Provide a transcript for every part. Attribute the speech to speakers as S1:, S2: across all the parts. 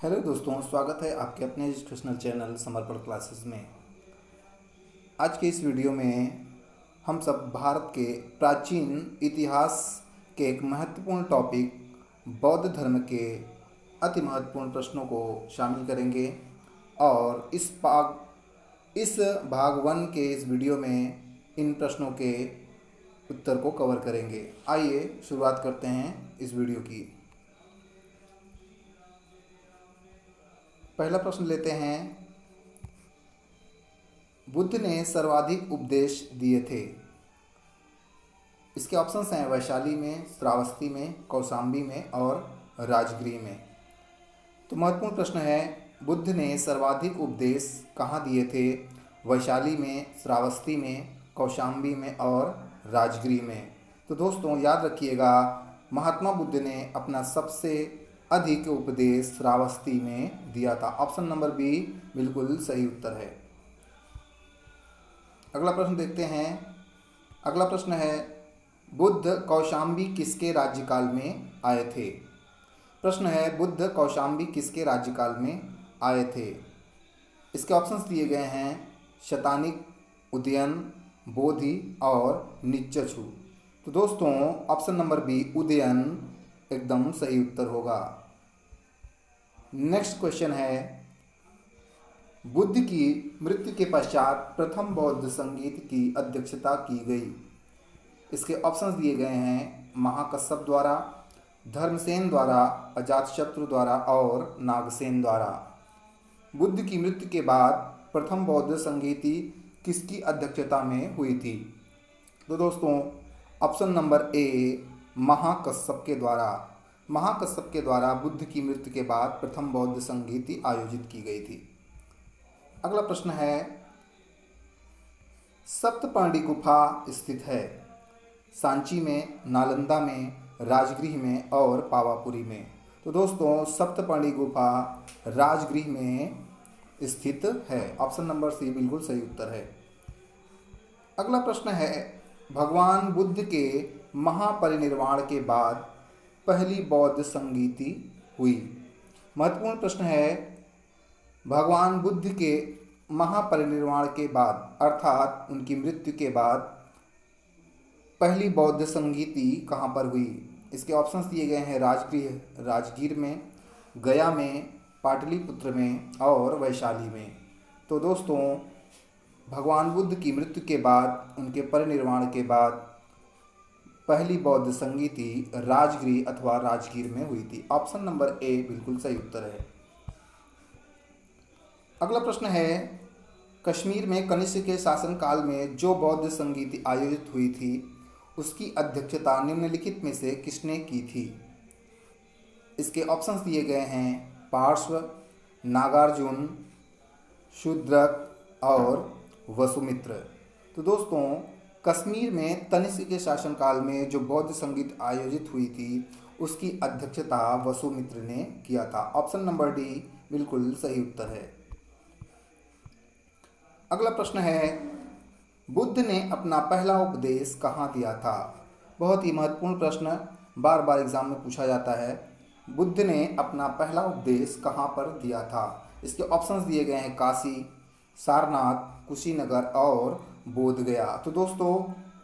S1: Hello दोस्तों, स्वागत है आपके अपने एजुकेशनल चैनल समर्पण क्लासेस में। आज के इस वीडियो में हम सब भारत के प्राचीन इतिहास के एक महत्वपूर्ण टॉपिक बौद्ध धर्म के अति महत्वपूर्ण प्रश्नों को शामिल करेंगे और इस भाग 1 के इस वीडियो में इन प्रश्नों के उत्तर को कवर करेंगे। आइए शुरुआत करते हैं इस वीडियो की। पहला प्रश्न लेते हैं, बुद्ध ने सर्वाधिक उपदेश दिए थे। इसके ऑप्शंस हैं वैशाली में, श्रावस्ती में, कौशाम्बी में और राजगृह में। तो महत्वपूर्ण प्रश्न है, बुद्ध ने सर्वाधिक उपदेश कहाँ दिए थे? वैशाली में, श्रावस्ती में, कौशाम्बी में और राजगृह में। तो दोस्तों याद रखिएगा, महात्मा बुद्ध ने अपना सबसे अधिक उपदेश श्रावस्ती में दिया था। ऑप्शन नंबर बी बिल्कुल सही उत्तर है। अगला प्रश्न देखते हैं। अगला प्रश्न है, बुद्ध कौशाम्बी किसके राज्यकाल में आए थे? प्रश्न है, बुद्ध कौशाम्बी किसके राज्यकाल में आए थे? इसके ऑप्शंस दिए गए हैं शतानिक, उदयन, बोधि और निच्चछु। तो दोस्तों ऑप्शन नंबर बी उदयन एकदम सही उत्तर होगा। नेक्स्ट क्वेश्चन है, बुद्ध की मृत्यु के पश्चात प्रथम बौद्ध संगीत की अध्यक्षता की गई। इसके ऑप्शंस दिए गए हैं महाकश्यप द्वारा, धर्मसेन द्वारा, अजातशत्रु द्वारा और नागसेन द्वारा। बुद्ध की मृत्यु के बाद प्रथम बौद्ध संगीति किसकी अध्यक्षता में हुई थी? तो दोस्तों ऑप्शन नंबर ए महाकश्यप के द्वारा। महाकश्यप के द्वारा बुद्ध की मृत्यु के बाद प्रथम बौद्ध संगीति आयोजित की गई थी। अगला प्रश्न है, सप्तपर्णी गुफा स्थित है सांची में, नालंदा में, राजगृह में और पावापुरी में। तो दोस्तों सप्तपर्णी गुफा राजगृह में स्थित है। ऑप्शन नंबर सी बिल्कुल सही उत्तर है। अगला प्रश्न है, भगवान बुद्ध के महापरिनिर्वाण के बाद पहली बौद्ध संगीति हुई। महत्वपूर्ण प्रश्न है, भगवान बुद्ध के महापरिनिर्वाण के बाद अर्थात उनकी मृत्यु के बाद पहली बौद्ध संगीति कहाँ पर हुई? इसके ऑप्शंस दिए गए हैं राजगीर में, गया में, पाटलिपुत्र में और वैशाली में। तो दोस्तों भगवान बुद्ध की मृत्यु के बाद, उनके परिनिर्वाण के बाद पहली बौद्ध संगीति राजगृह अथवा राजगीर में हुई थी। ऑप्शन नंबर ए बिल्कुल सही उत्तर है। अगला प्रश्न है, कश्मीर में कनिष्क के शासनकाल में जो बौद्ध संगीति आयोजित हुई थी उसकी अध्यक्षता निम्नलिखित में से किसने की थी? इसके ऑप्शंस दिए गए हैं पार्श्व, नागार्जुन, शूद्रक और वसुमित्र। तो दोस्तों कश्मीर में तनिष्क के शासनकाल में जो बौद्ध संगीत आयोजित हुई थी उसकी अध्यक्षता वसुमित्र ने किया था। ऑप्शन नंबर डी बिल्कुल सही उत्तर है। अगला प्रश्न है, बुद्ध ने अपना पहला उपदेश कहाँ दिया था? बहुत ही महत्वपूर्ण प्रश्न, बार बार एग्जाम में पूछा जाता है। बुद्ध ने अपना पहला उपदेश कहाँ पर दिया था? इसके ऑप्शंस दिए गए हैं काशी, सारनाथ, कुशीनगर और बोधगया। तो दोस्तों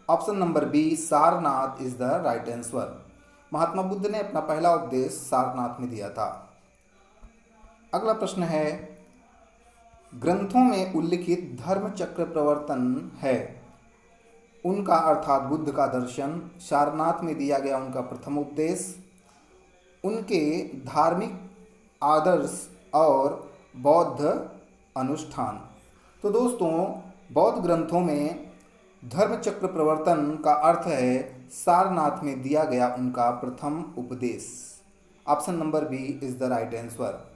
S1: option number B Sarnath is the right answer. Mahatma Buddha ने अपना पहला उपदेश सारनाथ में दिया था। अगला प्रश्न है, ग्रंथों में उल्लिखित धर्म चक्र प्रवर्तन है उनका अर्थात बुद्ध का दर्शन, सारनाथ में दिया गया उनका प्रथम उपदेश, उनके धार्मिक आदर्श और बौद्ध अनुष्ठान। तो दोस्तों बौद्ध ग्रंथों में धर्म चक्र प्रवर्तन का अर्थ है सारनाथ में दिया गया उनका प्रथम उपदेश। Option number B is the right answer.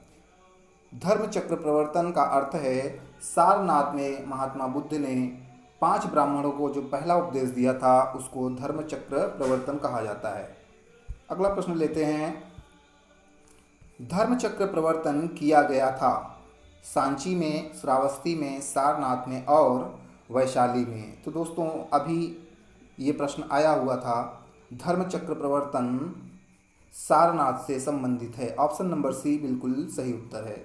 S1: Dharma Chakra प्रवर्तन का अर्थ है सारनाथ में महात्मा बुद्ध ने 5 ब्राह्मणों को जो पहला उपदेश दिया था उसको धर्म चक्र प्रवर्तन कहा जाता है। अगला प्रश्न लेते हैं, धर्म चक्र प्रवर्तन किया गया था सांची में, श्रावस्ती में, सारनाथ में और वैशाली में। तो दोस्तों अभी ये प्रश्न आया हुआ था, धर्म चक्र प्रवर्तन सारनाथ से संबंधित है। ऑप्शन नंबर सी बिल्कुल सही उत्तर है।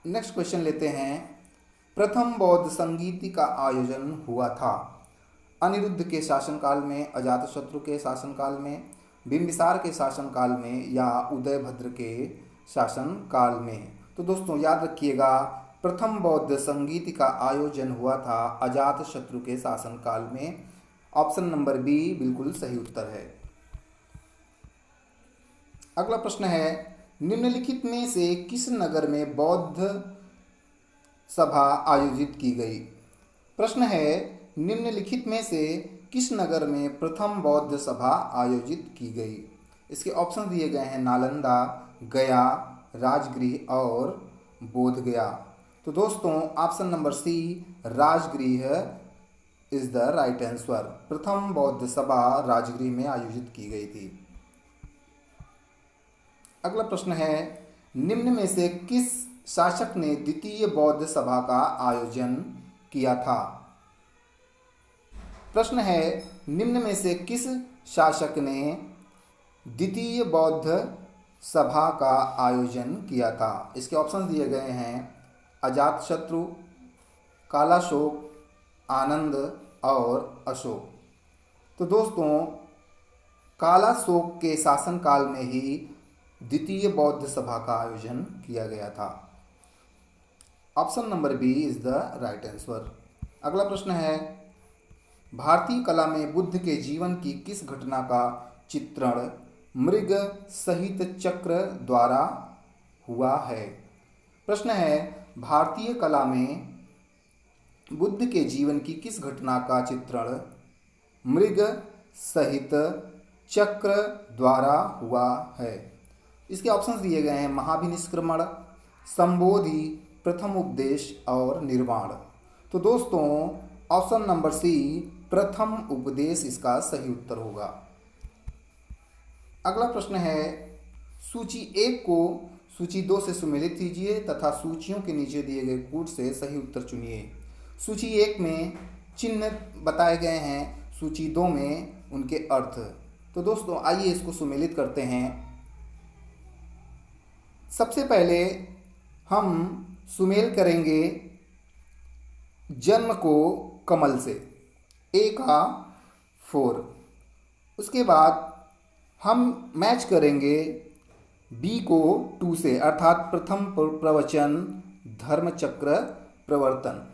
S1: नेक्स्ट क्वेश्चन लेते हैं। प्रथम बौद्ध संगीत का आयोजन हुआ था। अनिरुद्ध के शासनकाल में, अजातशत्रु के शासनकाल में, बिंबिसार के शासनकाल में या उदयभद्र के शासनकाल में। तो दोस्तों याद रखिएगा, प्रथम बौद्ध संगीत का आयोजन हुआ था अजातशत्रु के शासनकाल में। ऑप्शन नंबर बी बिल्कुल सही उत्तर है। अगला प्रश्न है, निम्नलिखित में से किस नगर में बौद्ध सभा आयोजित की गई। प्रश्न है, निम्नलिखित में से किस नगर में प्रथम बौद्ध सभा आयोजित की गई। इसके ऑप्शन दिए गए हैं नालंदा, गया, राजगृह और बोधगया। तो दोस्तों option number C Rajgriha is the right answer. प्रथम बौद्ध सभा राजगृह में आयोजित की गई थी। अगला प्रश्न है, निम्न में से किस शासक ने द्वितीय बौद्ध सभा का आयोजन किया था। प्रश्न है, निम्न में से किस शासक ने द्वितीय बौद्ध सभा का आयोजन किया था। इसके ऑप्शन दिए गए हैं अजातशत्रु, कालाशोक, आनंद और अशोक। तो दोस्तों कालाशोक के शासनकाल में ही द्वितीय बौद्ध सभा का आयोजन किया गया था। Option number B is the right answer. अगला प्रश्न है, भारतीय कला में बुद्ध के जीवन की किस घटना का चित्रण मृग सहित चक्र द्वारा हुआ है। प्रश्न है, भारतीय कला में बुद्ध के जीवन की किस घटना का चित्रण मृग सहित चक्र द्वारा हुआ है। इसके ऑप्शंस दिए गए हैं महाभिनिष्क्रमण, संबोधि, प्रथम उपदेश और निर्वाण। तो दोस्तों ऑप्शन नंबर सी प्रथम उपदेश इसका सही उत्तर होगा। अगला प्रश्न है, सूची 1 को सूची 2 से सुमेलित कीजिए तथा सूचियों के नीचे दिए गए कूट से सही उत्तर चुनिए। सूची 1 में चिन्ह बताए गए हैं, सूची 2 में उनके अर्थ। तो दोस्तों आइए इसको सुमेलित करते हैं। सबसे पहले हम सुमेल करेंगे जन्म को कमल से, ए का 4। उसके बाद हम मैच करेंगे बी को 2 से, अर्थात प्रथम प्रवचन धर्मचक्र प्रवर्तन।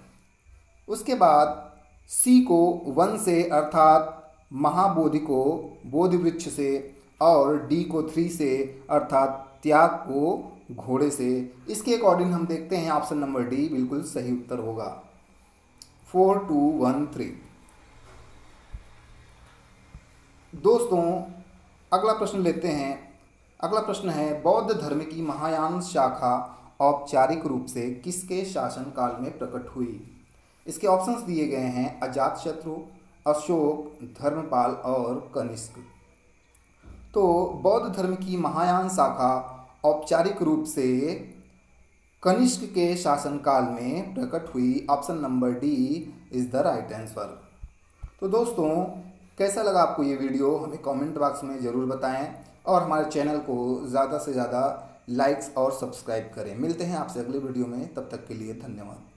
S1: उसके बाद सी को 1 से, अर्थात महाबोधि को बोधि वृक्ष से, और डी को 3 से, अर्थात त्याग को घोड़े से। इसके अकॉर्डिंग हम देखते हैं ऑप्शन नंबर डी बिल्कुल सही उत्तर होगा। 4, 2, 1, 3। दोस्तों अगला प्रश्न लेते हैं। अगला प्रश्न है, बौद्ध धर्म की महायान शाखा औपचारिक रूप से किसके शासनकाल में प्रकट हुई। इसके ऑप्शंस दिए गए हैं अजातशत्रु, अशोक, धर्मपाल और कनिष्क। तो बौद्ध धर्म की महायान शाखा औपचारिक रूप से कनिष्क के शासनकाल में प्रकट हुई। Option number D is the right answer. तो दोस्तों कैसा लगा आपको ये वीडियो, हमें कमेंट बॉक्स में ज़रूर बताएं और हमारे चैनल को ज़्यादा से ज़्यादा लाइक्स और सब्सक्राइब करें। मिलते हैं आपसे अगले वीडियो में, तब तक के लिए धन्यवाद।